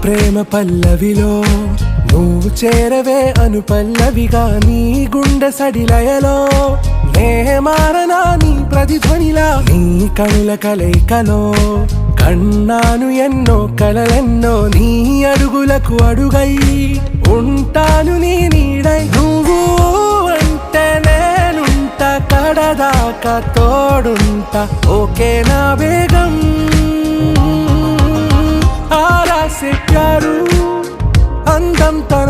ప్రేమ పల్లవిలో నువ్వు చేరవే అను పల్లవిగా నీ గుండె సడిలయలో నే మారనా నీ ప్రతిధ్వనిలా నీ కనుల కలయికలో కన్నాను ఎన్నో కలలెన్నో నీ అడుగులకు అడుగై ఉంటాను నీ నీడై నువ్వు అంటే నేనుంట కడదాకా తోడుంటా ఓకే నా బేగం ఆరా से प्यारू అందం తన